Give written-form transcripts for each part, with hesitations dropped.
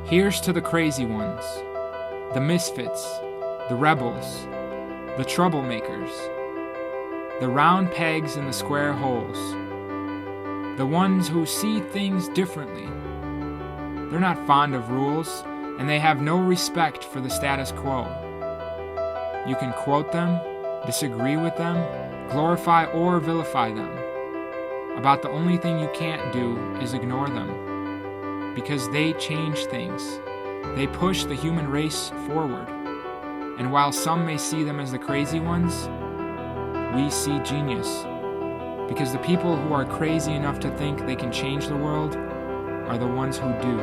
Here's to the crazy ones, the misfits, the rebels, the troublemakers, the round pegs in the square holes, the ones who see things differently. They're not fond of rules, and they have no respect for the status quo. You can quote them, disagree with them, glorify or vilify them. About the only thing you can't do is ignore them, because they change things. They push the human race forward. And while some may see them as the crazy ones, we see genius. Because the people who are crazy enough to think they can change the world are the ones who do.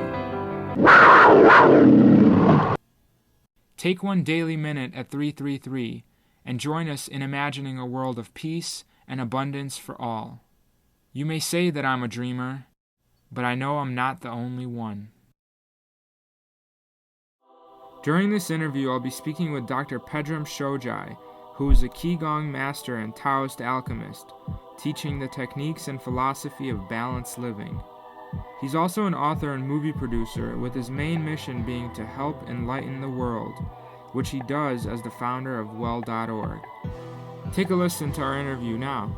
Take one daily minute at 333 and join us in imagining a world of peace and abundance for all. You may say that I'm a dreamer, but I know I'm not the only one. During this interview, I'll be speaking with Dr. Pedram Shojai, who is a QiGong master and Taoist alchemist, teaching the techniques and philosophy of balanced living. He's also an author and movie producer, with his main mission being to help enlighten the world, which he does as the founder of well.org. Take a listen to our interview now.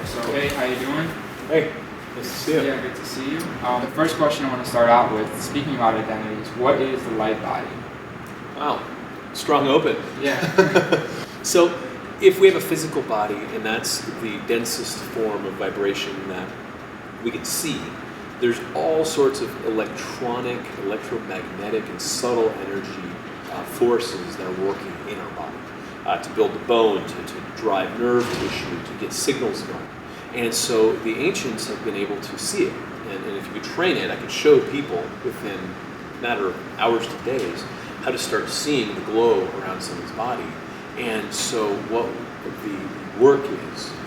So, hey, how you doing? Hey, nice to see you. Yeah, good to see you. The first question I want to start out with, speaking about identities, what is the light body? Wow, strong open. Yeah. So, if we have a physical body, and that's the densest form of vibration that we can see, there's all sorts of electronic, electromagnetic, and subtle energy forces that are working in our body to build the bone, to drive nerve tissue, to get signals going. And so the ancients have been able to see it. And if you could train it, I could show people within a matter of hours to days how to start seeing the glow around someone's body. And so what the work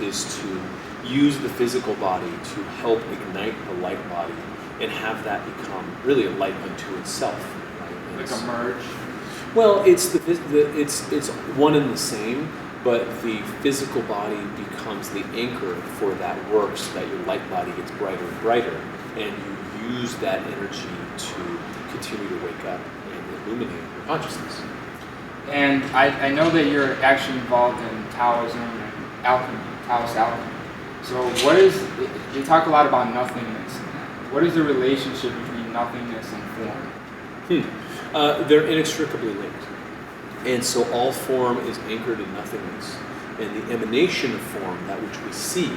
is to use the physical body to help ignite the light body and have that become really a light unto itself. Right? Like a merge? Well, it's it's one and the same, but the physical body becomes the anchor for that work so that your light body gets brighter and brighter, and you use that energy to continue to wake up and illuminate your consciousness. And I know that you're actually involved in Taoism and alchemy, Taoist alchemy. So they talk a lot about nothingness. What is the relationship between nothingness and form? They're inextricably linked. And so all form is anchored in nothingness. And the emanation of form, that which we see,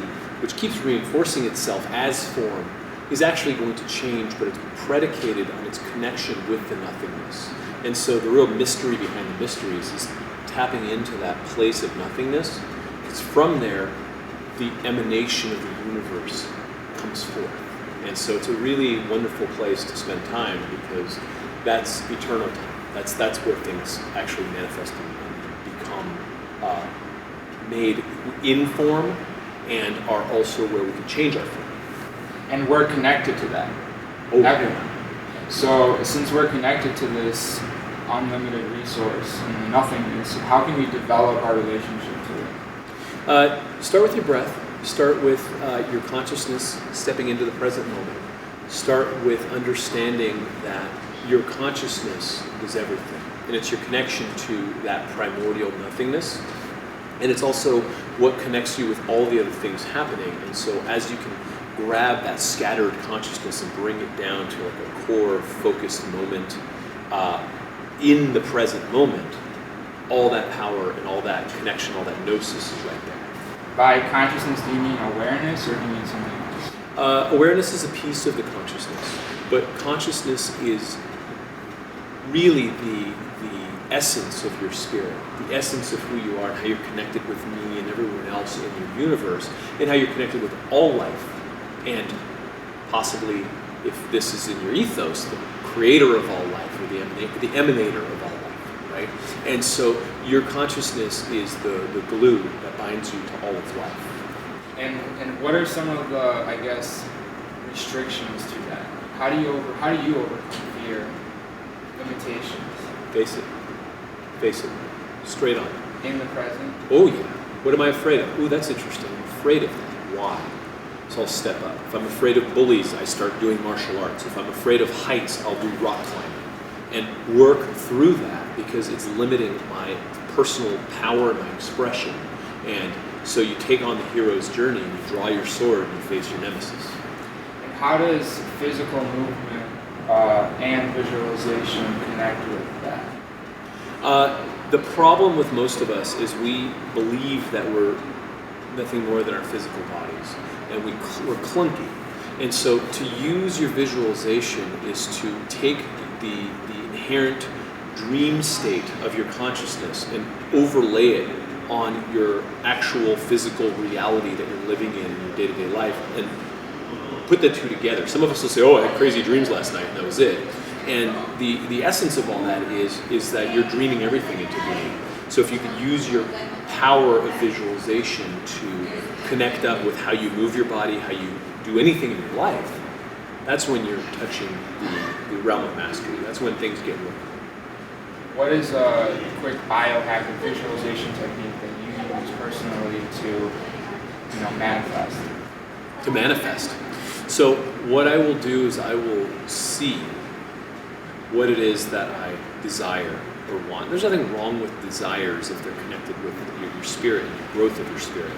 which keeps reinforcing itself as form, is actually going to change, but it's predicated on its connection with the nothingness. And so the real mystery behind the mysteries is tapping into that place of nothingness, because from there, the emanation of the universe comes forth. And so it's a really wonderful place to spend time, because that's eternal time. That's where things actually manifest and become made in form, and are also where we can change our form. And we're connected to that. Oh, everyone. So since we're connected to this unlimited resource and nothingness, how can we develop our relationship to it? Start with your breath. Start with your consciousness stepping into the present moment. Start with understanding that your consciousness is everything. And it's your connection to that primordial nothingness. And it's also what connects you with all the other things happening. And so as you can grab that scattered consciousness and bring it down to like a core focused moment in the present moment, all that power and all that connection, all that gnosis is right there. By consciousness, do you mean awareness, or do you mean something else? Awareness is a piece of the consciousness, but consciousness is really the essence of your spirit, the essence of who you are, and how you're connected with me and everyone else in your universe, and how you're connected with all life, and possibly, if this is in your ethos, the creator of all life, or the emanator of all life, right? And so your consciousness is the glue that binds you to all of life. And what are some of the, I guess, restrictions to that? How do you overcome fear, limitations? Face it, straight on. In the present? Oh yeah. What am I afraid of? Oh, that's interesting. I'm afraid of that. Why? So I'll step up. If I'm afraid of bullies, I start doing martial arts. If I'm afraid of heights, I'll do rock climbing. and work through that because it's limiting my personal power and my expression. And so you take on the hero's journey and you draw your sword and you face your nemesis. And how does physical movement and visualization connect with that? The problem with most of us is we believe that we're nothing more than our physical bodies, and we're clunky. And so to use your visualization is to take the inherent dream state of your consciousness and overlay it on your actual physical reality that you're living in your day-to-day life, and put the two together. Some of us will say, oh, I had crazy dreams last night, and that was it. And the essence of all that is that you're dreaming everything into being. So if you could use your power of visualization to connect up with how you move your body, how you do anything in your life, that's when you're touching the realm of mastery. That's when things get working. What is a quick biohack or visualization technique that you use personally to, manifest? To manifest. So what I will do is I will see what it is that I desire or want. There's nothing wrong with desires if they're connected with your spirit and the growth of your spirit.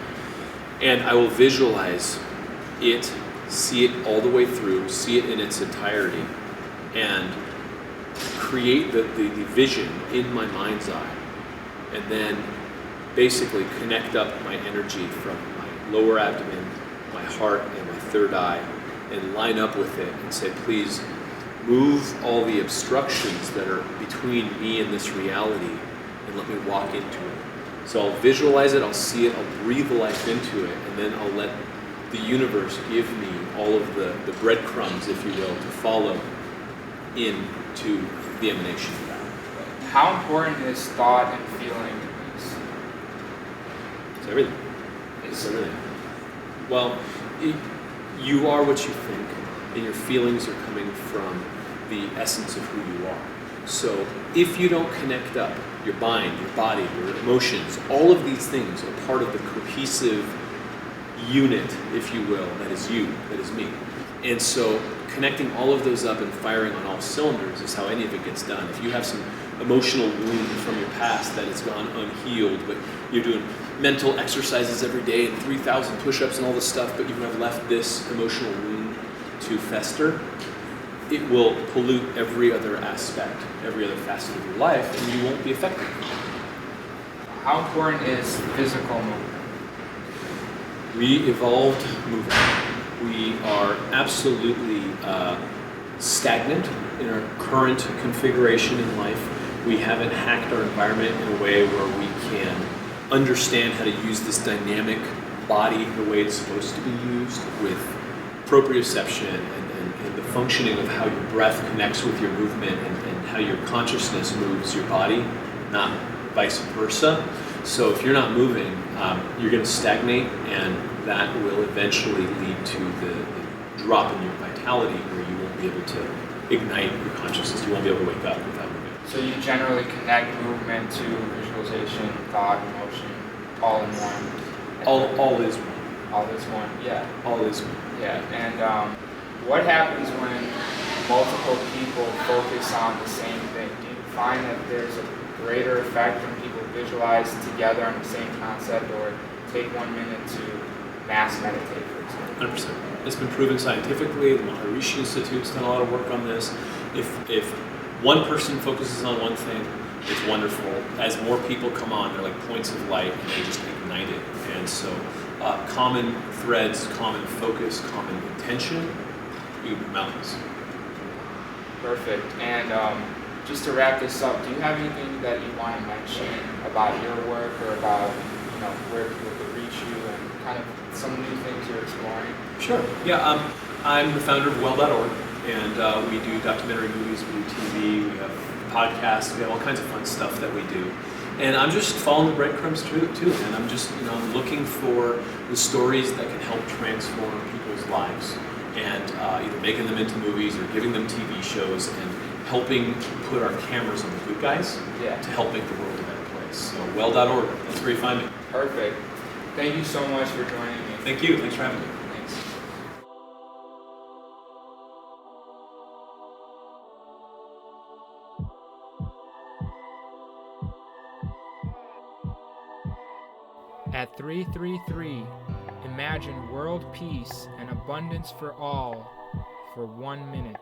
And I will visualize it, see it all the way through, see it in its entirety, and create the vision in my mind's eye, and then basically connect up my energy from my lower abdomen, my heart, and my third eye, and line up with it and say, please move all the obstructions that are between me and this reality and let me walk into it. So I'll visualize it, I'll see it, I'll breathe life into it, and then I'll let the universe give me all of the breadcrumbs, if you will, to follow into the emanation of that. How important is thought and feeling in this? It's everything. It's everything. Well, you are what you think, and your feelings are coming from the essence of who you are. So if you don't connect up your mind, your body, your emotions, all of these things are part of the cohesive unit, if you will, that is you, that is me. And so connecting all of those up and firing on all cylinders is how any of it gets done. If you have some emotional wound from your past that has gone unhealed, but you're doing mental exercises every day and 3,000 push-ups and all this stuff, but you have left this emotional wound to fester, it will pollute every other aspect, every other facet of your life, and you won't be effective. How important is physical movement? We evolved movement. We are absolutely stagnant in our current configuration in life. We haven't hacked our environment in a way where we can understand how to use this dynamic body the way it's supposed to be used with proprioception and the functioning of how your breath connects with your movement and how your consciousness moves your body, not vice versa. So if you're not moving, you're going to stagnate, and that will eventually lead to the drop in your vitality where you won't be able to ignite your consciousness. You won't be able to wake up without moving. So you generally connect movement to visualization, thought, emotion, all in one. All is one. All is one, yeah. All is one. Yeah, and what happens when multiple people focus on the same thing? Do you find that there's a greater effect when people visualize together on the same concept, or take 1 minute to mass meditate, for example? 100%. It's been proven scientifically. The Maharishi Institute's done a lot of work on this. If one person focuses on one thing, it's wonderful. As more people come on, they're like points of light, and they just ignite it. And so common threads, common focus, common intention, you can move mountains. Perfect. And just to wrap this up, do you have anything that you want to mention about your work, or about where people could reach you, and kind of some new things you're exploring? Sure. Yeah. I'm the founder of well.org, and we do documentary movies, we do TV, we have podcasts, we have all kinds of fun stuff that we do. And I'm just following the breadcrumbs too, and I'm just I'm looking for the stories that can help transform people's lives, and either making them into movies or giving them TV shows and helping put our cameras on the good guys to help make the world a better place. So well.org, that's where you find me. Perfect. Thank you so much for joining me. Thank you. Thanks for having me. Thanks. At 333, imagine world peace and abundance for all for 1 minute.